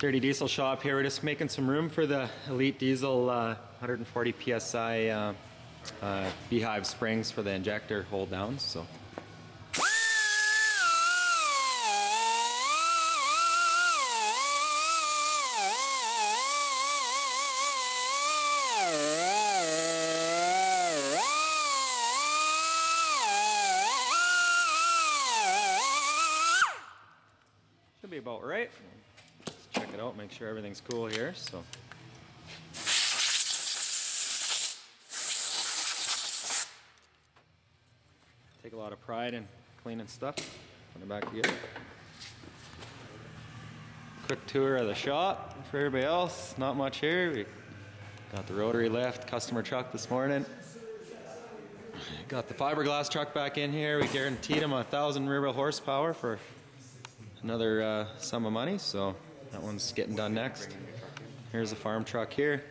Dirty Diesel shop here. We're just making some room for the Elite Diesel 140 psi beehive springs for the injector hold downs. So. Should be about right. Let's check it out, make sure everything's cool here. So. Take a lot of pride in cleaning stuff. Put it back together. Quick tour of the shop for everybody else. Not much here. We got the rotary lift customer truck this morning. Got the fiberglass truck back in here. We guaranteed them 1,000 rear wheel horsepower for another sum of money, so that one's getting done next. Here's the farm truck here.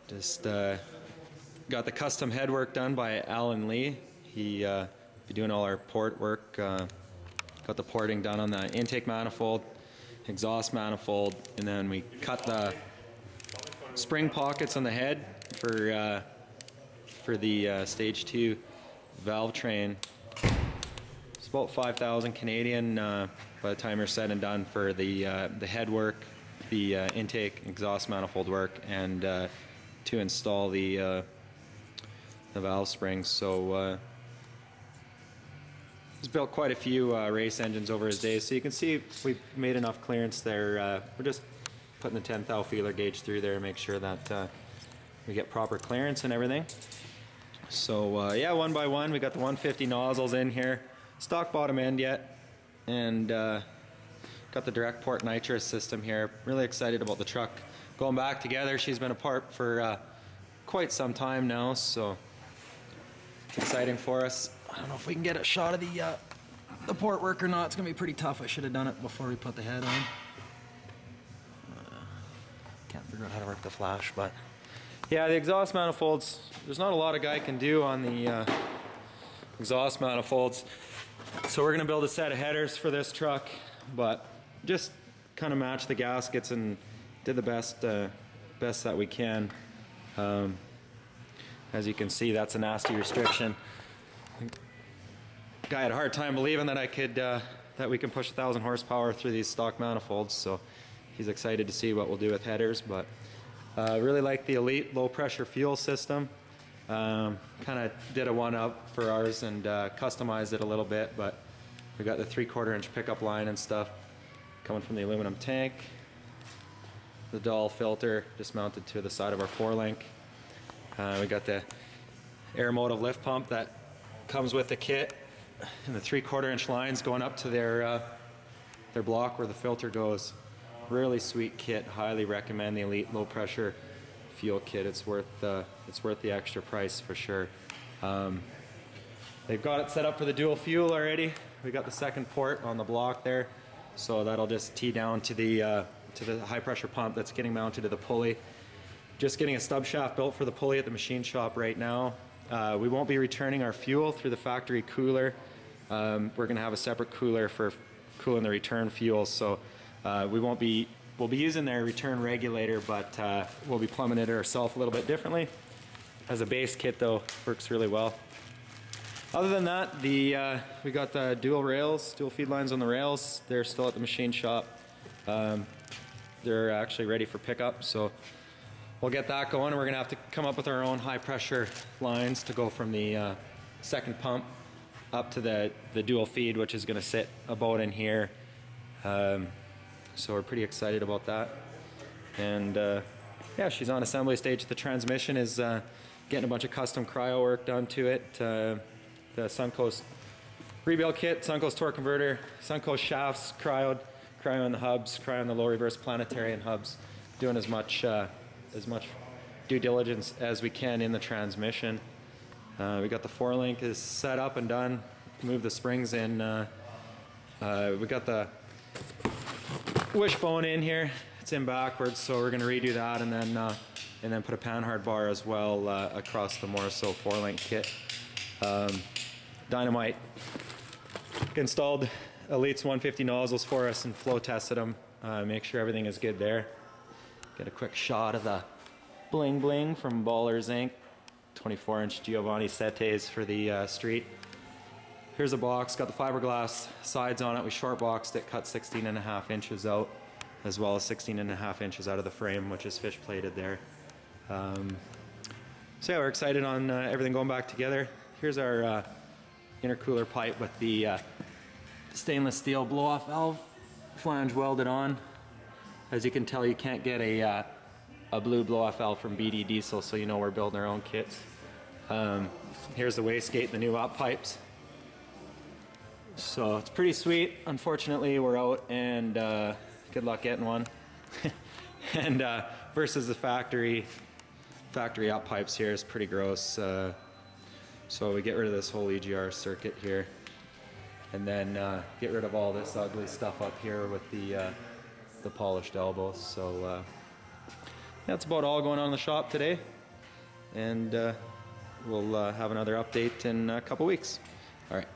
Just got the custom head work done by Alan Lee. He be doing all our port work. Got the porting done on the intake manifold, exhaust manifold, and then we cut the spring pockets on the head for the stage 2 valve train. It's about 5,000 Canadian by the time you're said and done for the head work, the intake exhaust manifold work, and to install the valve springs. So he's built quite a few race engines over his days. So you can see we've made enough clearance there. We're just putting the 10 thou feeler gauge through there to make sure that we get proper clearance and everything. So yeah, one by one, we got the 150 nozzles in here. Stock bottom end yet, and got the direct port nitrous system here. Really excited about the truck going back together. She's been apart for quite some time now, so it's exciting for us. I don't know if we can get a shot of the port work or not. It's gonna be pretty tough. I should have done it before we put the head on. Can't figure out how to work the flash, but yeah, the exhaust manifolds, there's not a lot a guy can do on the exhaust manifolds. So we're going to build a set of headers for this truck, but just kind of match the gaskets and did the best that we can. As you can see, that's a nasty restriction. Guy had a hard time believing that I could that we can push 1,000 horsepower through these stock manifolds, so he's excited to see what we'll do with headers. But really like the Elite low pressure fuel system. Kind of did a one-up for ours and customized it a little bit, but we got the 3/4 inch pickup line and stuff coming from the aluminum tank. The Dahl filter just mounted to the side of our 4-link. We got the air motive lift pump that comes with the kit, and the 3/4 inch lines going up to their block where the filter goes. Really sweet kit. Highly recommend the Elite low pressure fuel kit. It's worth the extra price for sure. They've got it set up for the dual fuel already. We got the second port on the block there, so that'll just tee down to the high pressure pump that's getting mounted to the pulley. Just getting a stub shaft built for the pulley at the machine shop right now. We won't be returning our fuel through the factory cooler. We're going to have a separate cooler for cooling the return fuel, so we'll be using their return regulator, but we'll be plumbing it ourselves a little bit differently. As a base kit though, works really well. Other than that, we got the dual rails, dual feed lines on the rails. They're still at the machine shop. They're actually ready for pickup, so we'll get that going. We're gonna have to come up with our own high pressure lines to go from the second pump up to the dual feed, which is gonna sit about in here. So we're pretty excited about that. And yeah, she's on assembly stage. The transmission is getting a bunch of custom cryo work done to it. The Suncoast rebuild kit, Suncoast torque converter, Suncoast shafts, cryo in the hubs, cryo in the low reverse planetary and hubs. Doing as much due diligence as we can in the transmission. We got the 4-link is set up and done. Move the springs in. We got the wishbone in here. It's in backwards, so we're going to redo that and then put a panhard bar as well across the Morso 4-link kit. Dynamite installed Elite's 150 nozzles for us and flow tested them. make sure everything is good there. Get a quick shot of the bling bling from Ballers Inc. 24-inch Giovanni Setes for the street. Here's a box, got the fiberglass sides on it. We short boxed it, cut 16.5 inches out, as well as 16.5 inches out of the frame, which is fish plated there. So yeah, we're excited on everything going back together. Here's our intercooler pipe with the stainless steel blow-off valve, flange welded on. As you can tell, you can't get a blue blow-off valve from BD Diesel, so you know we're building our own kits. Here's the wastegate, the new up pipes. So it's pretty sweet. Unfortunately, we're out, and good luck getting one. And versus the factory up pipes here is pretty gross. So we get rid of this whole EGR circuit here, and then get rid of all this ugly stuff up here with the polished elbows. So that's about all going on in the shop today, and we'll have another update in a couple weeks. All right.